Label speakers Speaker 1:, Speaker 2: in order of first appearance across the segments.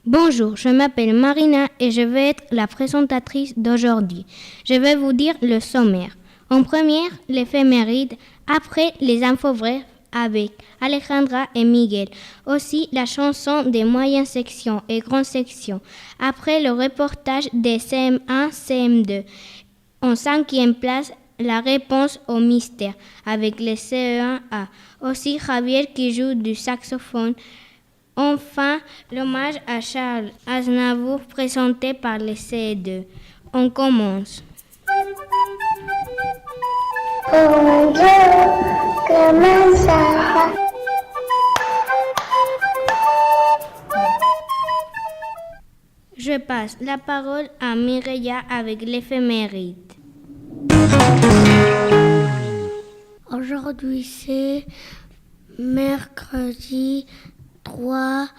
Speaker 1: Bonjour, je m'appelle Marina et je vais être la présentatrice d'aujourd'hui. Je vais vous dire le sommaire. En première, l'éphéméride, après les infos brèves avec Alejandra et Miguel. Aussi la chanson des moyennes sections et grandes sections. Après le reportage des CM1, CM2. En cinquième place, la réponse au mystère avec les CE1A. Aussi Javier qui joue du saxophone. Enfin, l'hommage à Charles Aznavour présenté par les CE2. On commence.
Speaker 2: Oh mon Dieu, comment ça va?
Speaker 1: Je passe la parole à Mireia avec l'éphéméride.
Speaker 3: Aujourd'hui, c'est mercredi 3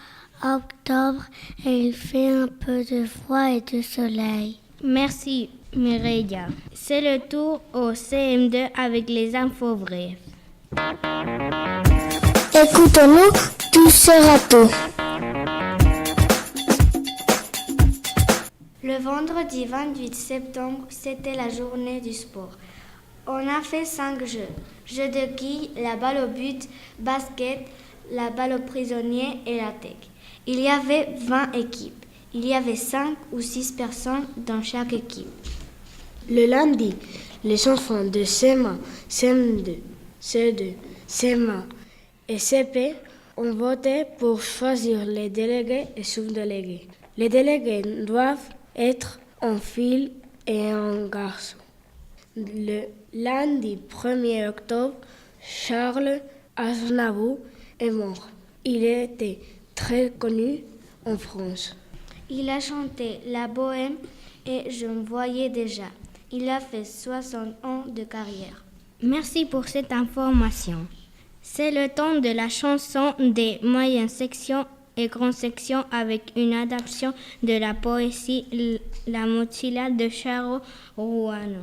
Speaker 3: octobre et il fait un peu de froid et de soleil.
Speaker 1: Merci Mireia. C'est le tour au CM2 avec les infos brèves.
Speaker 2: Écoutons-nous, tout sera tout.
Speaker 4: Le vendredi 28 septembre, c'était la journée du sport. On a fait 5 jeux. Jeu de quilles, la balle au but, basket, la balle au prisonnier et la tech. Il y avait 20 équipes. Il y avait 5 ou 6 personnes dans chaque équipe.
Speaker 5: Le lundi, les enfants de CM1, CM2, CE2, CM1 et CP ont voté pour choisir les délégués et sous-délégués. Les délégués doivent être en fille et en garçon. Le lundi 1er octobre, Charles Aznavour est mort. Il était très connu en France.
Speaker 4: Il a chanté la bohème et je me voyais déjà. Il a fait 60 ans de carrière.
Speaker 1: Merci pour cette information. C'est le temps de la chanson des moyennes sections et grandes sections avec une adaptation de la poésie La mochila de Charo Ruano.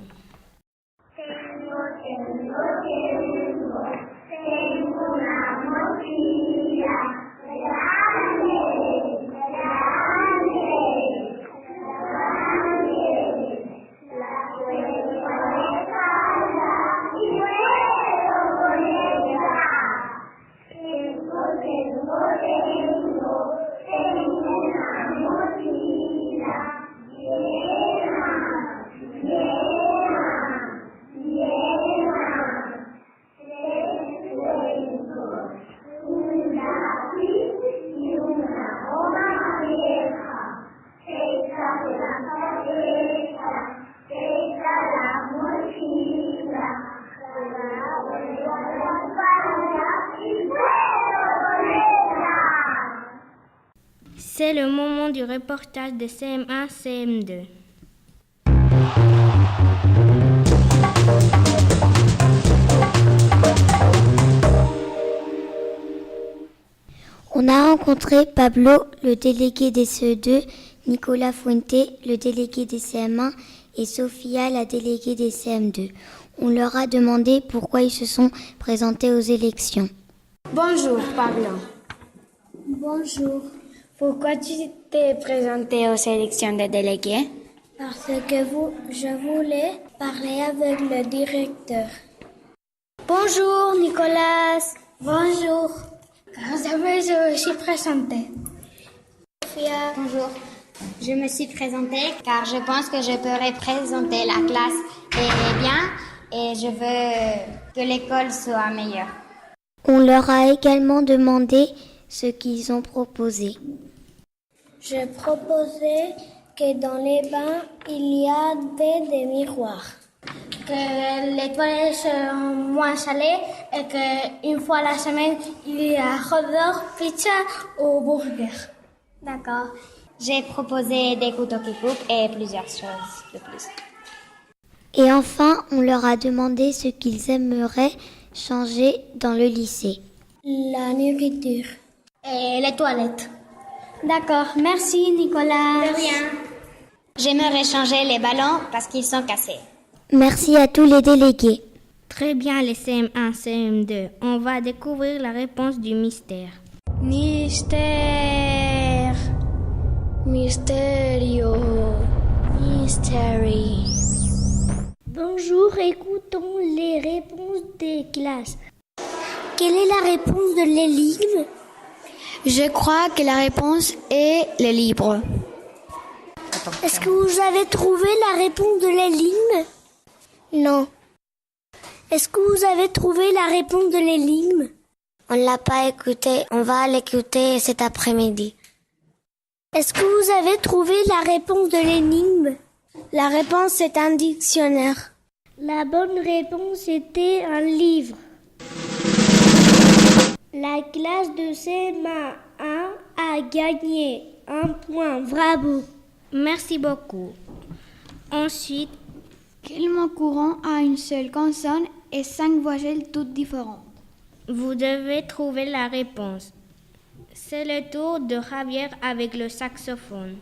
Speaker 1: C'est le moment du reportage de CM1, CM2.
Speaker 3: On a rencontré Pablo, le délégué des CE2, Nicolas Fuente, le délégué des CM1 et Sofia, la déléguée des CM2. On leur a demandé pourquoi ils se sont présentés aux élections.
Speaker 4: Bonjour Pablo.
Speaker 3: Bonjour.
Speaker 4: Pourquoi tu t'es présenté aux élections des délégués?
Speaker 3: Parce que je voulais parler avec le directeur.
Speaker 4: Bonjour Nicolas.
Speaker 3: Bonjour.
Speaker 4: Comment ça va, je me suis présentée.
Speaker 3: Sophia.
Speaker 6: Bonjour. Je me suis présentée car je pense que je peux représenter la classe bien et je veux que l'école soit meilleure.
Speaker 3: On leur a également demandé ce qu'ils ont proposé.
Speaker 2: Je proposais que dans les bains, il y avait des miroirs.
Speaker 4: Que les toilettes sont moins salées et qu'une fois la semaine, il y a hot dog, pizza ou burger.
Speaker 6: D'accord. J'ai proposé des couteaux qui coupent et plusieurs choses de plus.
Speaker 3: Et enfin, on leur a demandé ce qu'ils aimeraient changer dans le lycée.
Speaker 2: La nourriture.
Speaker 4: Et les toilettes.
Speaker 6: D'accord. Merci Nicolas.
Speaker 4: De rien.
Speaker 6: J'aimerais changer les ballons parce qu'ils sont cassés.
Speaker 3: Merci à tous les délégués.
Speaker 1: Très bien les CM1, CM2. On va découvrir la réponse du mystère.
Speaker 4: Mystère.
Speaker 2: Misterio. Mystery.
Speaker 7: Bonjour, écoutons les réponses des classes.
Speaker 2: Quelle est la réponse de l'énigme?
Speaker 8: Je crois que la réponse est les livres.
Speaker 7: Est-ce que vous avez trouvé la réponse de l'énigme?
Speaker 3: Non,
Speaker 7: Est-ce que vous avez trouvé la réponse de l'énigme?
Speaker 3: on l'a pas écouté. On va l'écouter cet après-midi.
Speaker 7: Est-ce que vous avez trouvé la réponse de l'énigme?
Speaker 2: La réponse est un dictionnaire.
Speaker 7: La bonne réponse était un livre. La classe de CM1 a gagné un point. Bravo.
Speaker 1: Merci beaucoup. Ensuite,
Speaker 4: Quel mot courant a une seule consonne et 5 voyelles toutes différentes?
Speaker 1: vous devez trouver la réponse. C'est le tour de Javier avec le saxophone.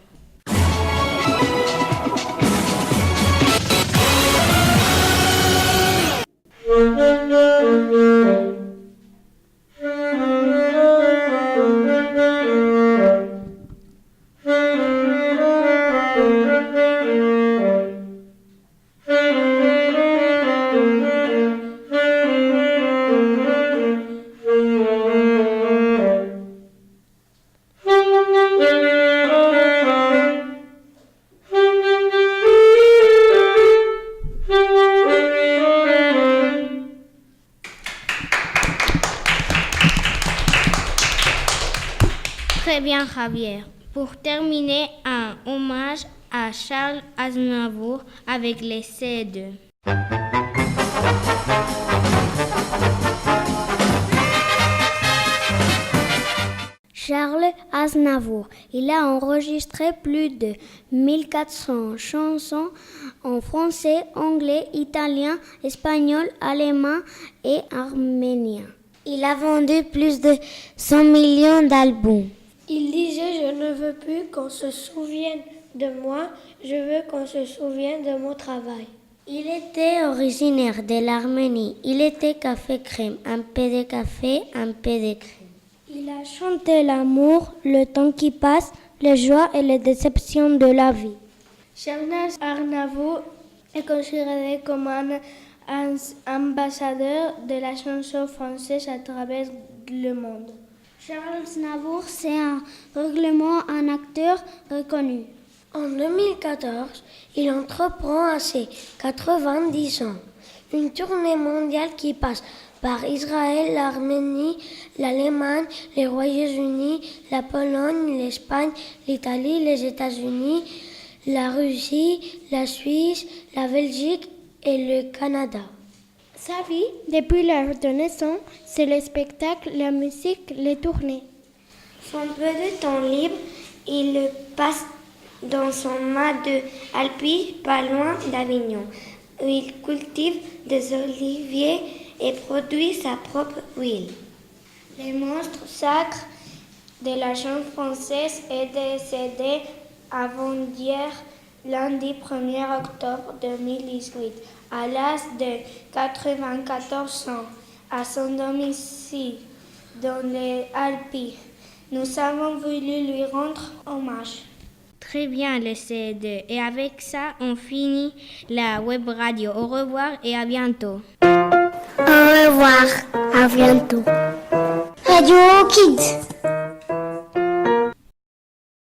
Speaker 1: Très bien, Javier. Pour terminer, un hommage à Charles Aznavour avec les C2.
Speaker 7: Charles Aznavour. Il a enregistré plus de 1400 chansons en français, anglais, italien, espagnol, allemand et arménien.
Speaker 3: Il a vendu plus de 100 millions d'albums.
Speaker 7: Il disait « Je ne veux plus qu'on se souvienne de moi, je veux qu'on se souvienne de mon travail ». Il était originaire de l'Arménie. Il était café crème, un peu de café, un peu de crème. Il a chanté l'amour, le temps qui passe, les joies et les déceptions de la vie. Charles Aznavour est considéré comme un ambassadeur de la chanson française à travers le monde. Charles Aznavour, c'est un acteur reconnu. En 2014, il entreprend à ses 90 ans une tournée mondiale qui passe par Israël, l'Arménie, l'Allemagne, les Royaumes-Unis, la Pologne, l'Espagne, l'Italie, les États-Unis, la Russie, la Suisse, la Belgique et le Canada. Sa vie, depuis la Renaissance, c'est le spectacle, la musique, les tournées. Son peu de temps libre, il le passe dans son mas de Alpi, pas loin d'Avignon, où il cultive des oliviers et produit sa propre huile. Le monstre sacre de la chanson française est décédé avant-hier, lundi 1er octobre 2018, à l'âge de 94 ans, à son domicile dans les Alpes. Nous avons voulu lui rendre hommage.
Speaker 1: Très bien, le C2. Et avec ça, on finit la web radio. Au revoir et à bientôt.
Speaker 7: Au revoir, à bientôt. Radio Kids.